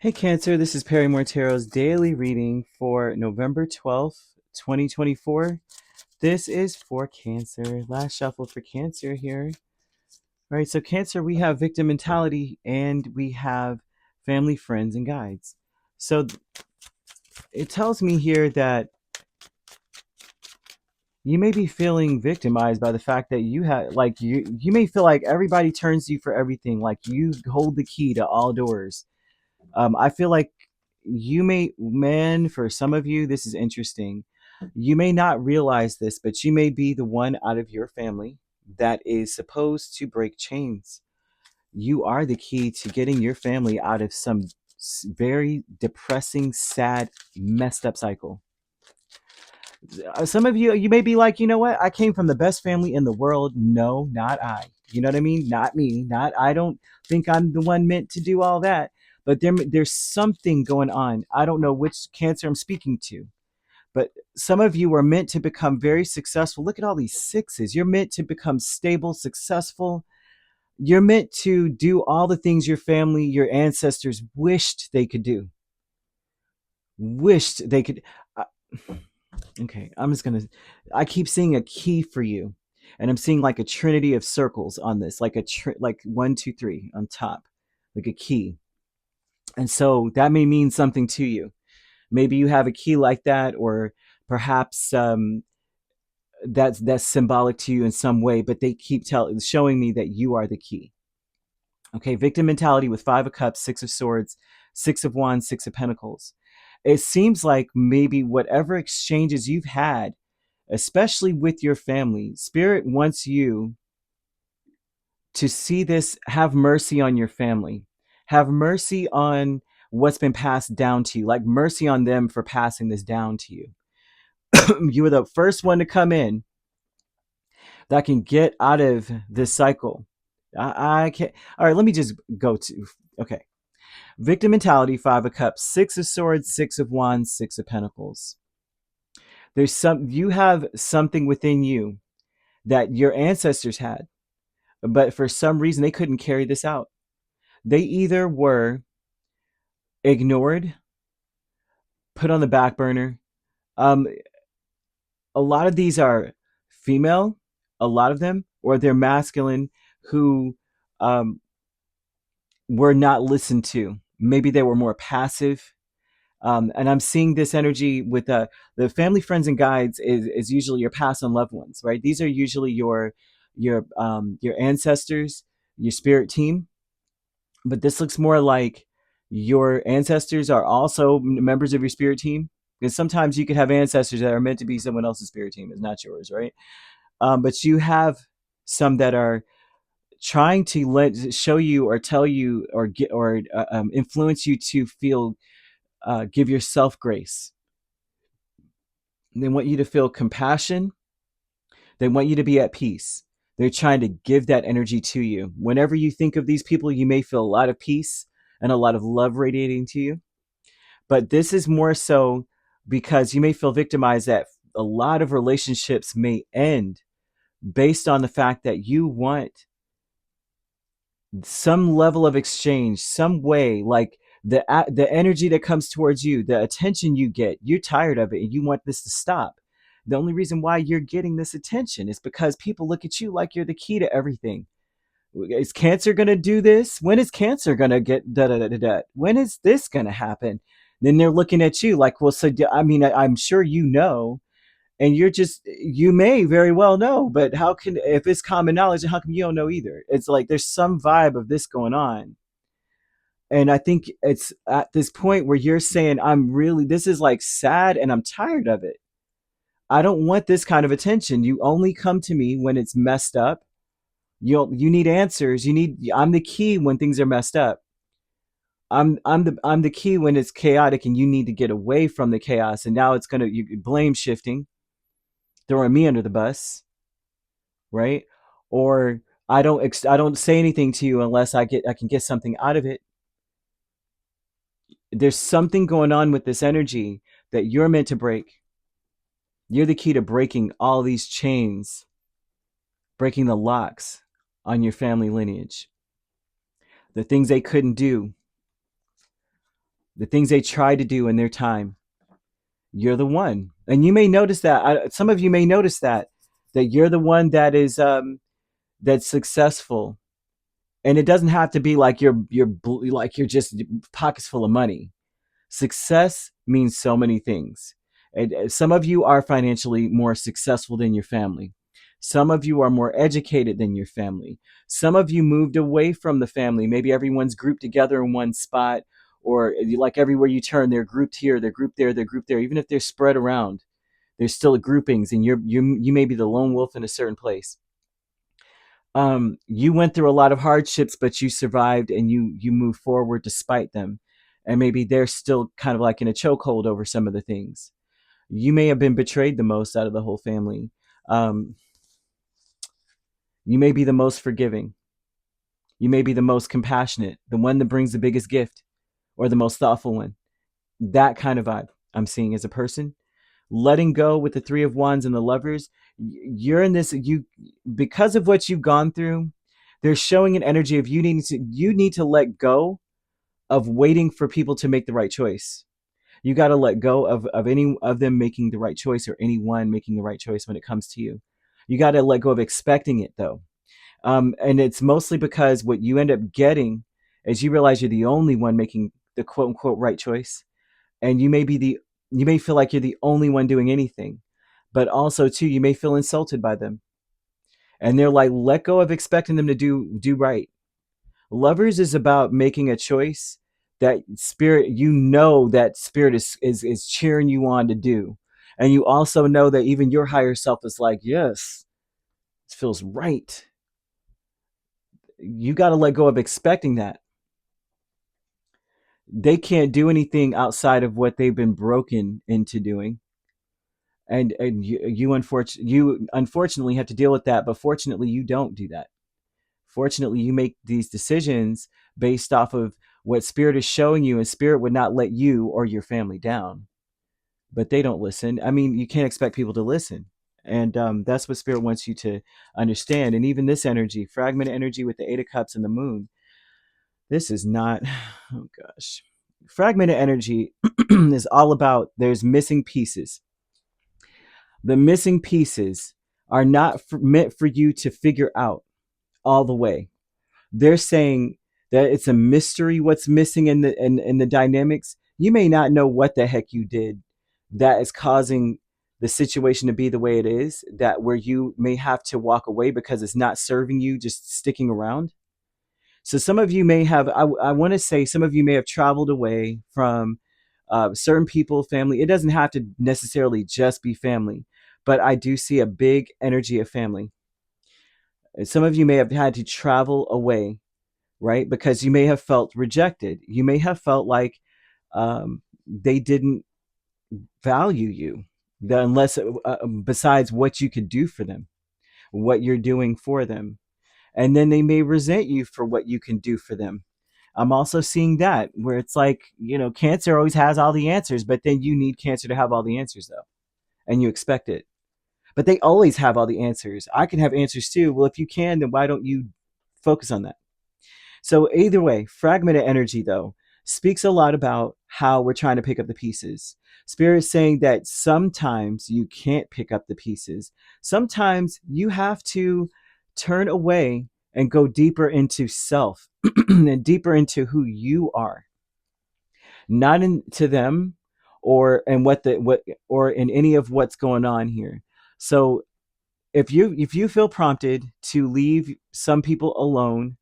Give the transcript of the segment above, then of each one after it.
Hey Cancer, this is Perrymore Tarot's daily reading for November 12th, 2024. This is for Cancer. Last shuffle for Cancer here. All right, so Cancer, we have victim mentality and we have family, friends, and guides. So it tells me here that you may be feeling victimized by the fact that you have, like, you may feel like everybody turns to you for everything, like you hold the key to all doors. I feel like for some of you, this is interesting. You may not realize this, but you may be the one out of your family that is supposed to break chains. You are the key to getting your family out of some very depressing, sad, messed up cycle. Some of you, you may be like, you know what? I came from the best family in the world. No, not I. You know what I mean? Not me. Not I don't think I'm the one meant to do all that. But there's something going on. I don't know which Cancer I'm speaking to, but some of you are meant to become very successful. Look at all these sixes. You're meant to become stable, successful. You're meant to do all the things your family, your ancestors wished they could do. Wished they could. Uh, Okay, I keep seeing a key for you, and I'm seeing like a trinity of circles on this, like like one, two, three on top, like a key. And so that may mean something to you. Maybe you have a key like that, or perhaps that's symbolic to you in some way. But they keep showing me that you are the key. Okay, victim mentality with Five of Cups, Six of Swords, Six of Wands, Six of Pentacles. It seems like maybe whatever exchanges you've had, especially with your family, Spirit wants you to see this, have mercy on your family, have mercy on what's been passed down to you, like mercy on them for passing this down to you. You were the first one to come in that can get out of this cycle. I can't. All right, let me just go to, okay. Victim mentality, Five of Cups, Six of Swords, Six of Wands, Six of Pentacles. You have something within you that your ancestors had, but for some reason they couldn't carry this out. They either were ignored, put on the back burner. Um, a lot of these are female, a lot of them, or they're masculine who um, were not listened to. Maybe they were more passive. And I'm seeing this energy with the family, friends, and guides is usually your past and loved ones, right? These are usually your ancestors, your spirit team. But this looks more like your ancestors are also members of your spirit team. Because sometimes you could have ancestors that are meant to be someone else's spirit team, it's not yours, right? But you have some that are trying to show you or tell you or influence you to feel, give yourself grace. They want you to feel compassion. They want you to be at peace. They're trying to give that energy to you. Whenever you think of these people, you may feel a lot of peace and a lot of love radiating to you. But this is more so because you may feel victimized that a lot of relationships may end based on the fact that you want some level of exchange, some way, like the energy that comes towards you, the attention you get, you're tired of it and you want this to stop. The only reason why you're getting this attention is because people look at you like you're the key to everything. Is Cancer going to do this? When is Cancer going to get da da da da da? When is this going to happen? Then they're looking at you like, well, so I mean, I'm sure you know, and you may very well know, but how can, if it's common knowledge, how come you don't know either? It's like there's some vibe of this going on. And I think it's at this point where you're saying, this is like sad and I'm tired of it. I don't want this kind of attention. You only come to me when it's messed up. You need answers. I'm the key when things are messed up. I'm the key when it's chaotic and you need to get away from the chaos. And now you blame shifting, throwing me under the bus, right? Or I don't say anything to you unless I can get something out of it. There's something going on with this energy that you're meant to break. You're the key to breaking all these chains, breaking the locks on your family lineage. The things they couldn't do, the things they try to do in their time. You're the one, and you may notice that. Some of you may notice that you're the one that is that's successful, and it doesn't have to be like you're just pockets full of money. Success means so many things. And some of you are financially more successful than your family. Some of you are more educated than your family. Some of you moved away from the family. Maybe everyone's grouped together in one spot, or like everywhere you turn, they're grouped here, they're grouped there, they're grouped there. Even if they're spread around, there's still groupings, and you may be the lone wolf in a certain place. You went through a lot of hardships, but you survived, and you move forward despite them. And maybe they're still kind of like in a chokehold over some of the things. You may have been betrayed the most out of the whole family. Um, you may be the most forgiving. You may be the most compassionate, the one that brings the biggest gift, or the most thoughtful one. That kind of vibe I'm seeing as a person. Letting go with the Three of Wands and the Lovers. You're in this, you, because of what you've gone through, they're showing an energy of you need to let go of waiting for people to make the right choice. You got to let go of any of them making the right choice, or anyone making the right choice when it comes to you. You got to let go of expecting it, though. And it's mostly because what you end up getting is you realize you're the only one making the quote unquote right choice. And you may feel like you're the only one doing anything, but also too, you may feel insulted by them. And they're like, let go of expecting them to do right. Lovers is about making a choice that spirit, that spirit is cheering you on to do. And you also know that even your higher self is like, yes, this feels right. You got to let go of expecting that. They can't do anything outside of what they've been broken into doing. And you unfortunately have to deal with that, but fortunately you don't do that. Fortunately, you make these decisions based off of what spirit is showing you, and spirit would not let you or your family down. But they don't listen. I mean, you can't expect people to listen. And that's what spirit wants you to understand. And even this energy, fragment energy with the Eight of Cups and the Moon, this is not, oh gosh. Fragmented energy is all about there's missing pieces. The missing pieces are not meant for you to figure out all the way. They're saying that it's a mystery what's missing in the dynamics. You may not know what the heck you did that is causing the situation to be the way it is, that where you may have to walk away because it's not serving you, just sticking around. So some of you may have, I want to say, some of you may have traveled away from certain people, family. It doesn't have to necessarily just be family, but I do see a big energy of family. Some of you may have had to travel away, right? Because you may have felt rejected. You may have felt like they didn't value you, unless besides what you could do for them, what you're doing for them. And then they may resent you for what you can do for them. I'm also seeing that where it's like, Cancer always has all the answers, but then you need Cancer to have all the answers, though, and you expect it. But they always have all the answers. I can have answers too. Well, if you can, then why don't you focus on that? So either way, fragmented energy, though, speaks a lot about how we're trying to pick up the pieces. Spirit is saying that sometimes you can't pick up the pieces. Sometimes you have to turn away and go deeper into self and deeper into who you are, not into them or and what or in any of what's going on here. So if you feel prompted to leave some people alone,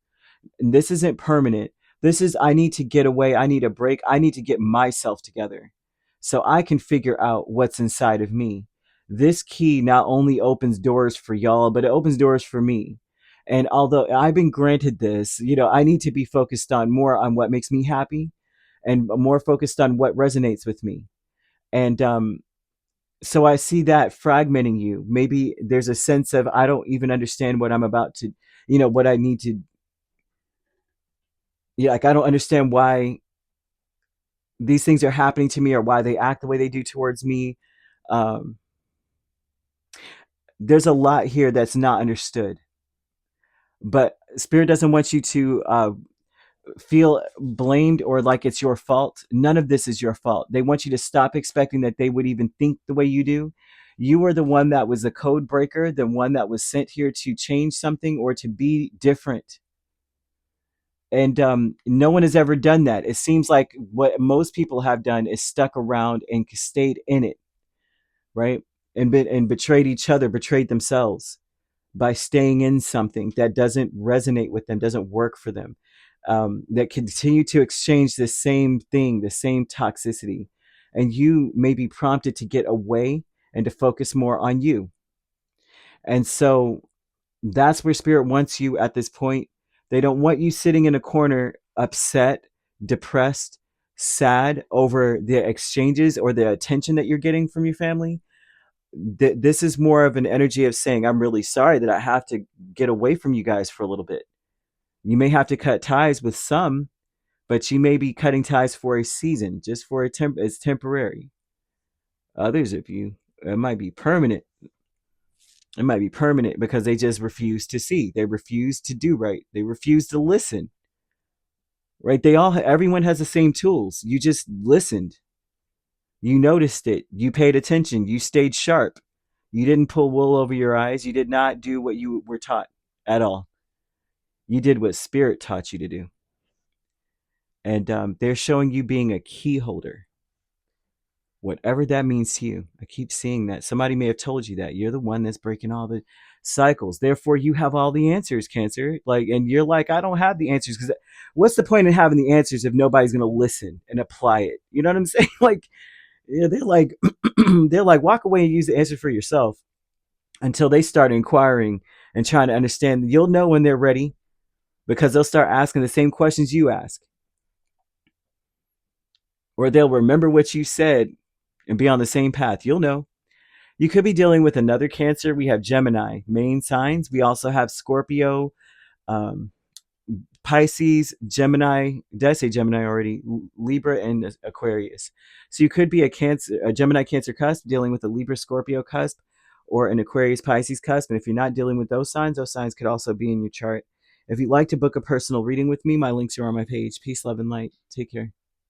and this isn't permanent. This is, I need to get away. I need a break. I need to get myself together so I can figure out what's inside of me. This key not only opens doors for y'all, but it opens doors for me. And although I've been granted this, I need to be focused on more on what makes me happy and more focused on what resonates with me. And so I see that fragmenting you. Maybe there's a sense of, I don't even understand what I'm about to, what I need to, yeah, like I don't understand why these things are happening to me or why they act the way they do towards me. Um, there's a lot here that's not understood, but spirit doesn't want you to feel blamed or like it's your fault. None of this is your fault. They want you to stop expecting that they would even think the way you do. You are the one that was the code breaker, the one that was sent here to change something or to be different. And no one has ever done that. It seems like what most people have done is stuck around and stayed in it, right? And betrayed each other, betrayed themselves by staying in something that doesn't resonate with them, doesn't work for them, that continue to exchange the same thing, the same toxicity. And you may be prompted to get away and to focus more on you. And so that's where spirit wants you at this point. They don't want you sitting in a corner, upset, depressed, sad over the exchanges or the attention that you're getting from your family. This is more of an energy of saying, I'm really sorry that I have to get away from you guys for a little bit. You may have to cut ties with some, but you may be cutting ties for a season, just for it's temporary. Others of you, it might be permanent. It might be permanent because they just refuse to see. They refuse to do right. They refuse to listen. Right? Everyone has the same tools. You just listened. You noticed it. You paid attention. You stayed sharp. You didn't pull wool over your eyes. You did not do what you were taught at all. You did what spirit taught you to do. And they're showing you being a key holder, whatever that means to you. I keep seeing that. Somebody may have told you that. You're the one that's breaking all the cycles. Therefore, you have all the answers, Cancer. And you're like, I don't have the answers, because what's the point in having the answers if nobody's going to listen and apply it? You know what I'm saying? Yeah, they're like, they're like, walk away and use the answer for yourself until they start inquiring and trying to understand. You'll know when they're ready because they'll start asking the same questions you ask. Or they'll remember what you said and be on the same path. You'll know. You could be dealing with another Cancer. We have Gemini, main signs. We also have Scorpio, um, Pisces, Gemini. Did I say Gemini already? Libra and Aquarius. So you could be a Gemini Cancer cusp dealing with a Libra Scorpio cusp or an Aquarius Pisces cusp. And if you're not dealing with those signs could also be in your chart. If you'd like to book a personal reading with me, my links are on my page. Peace, love, and light. Take care.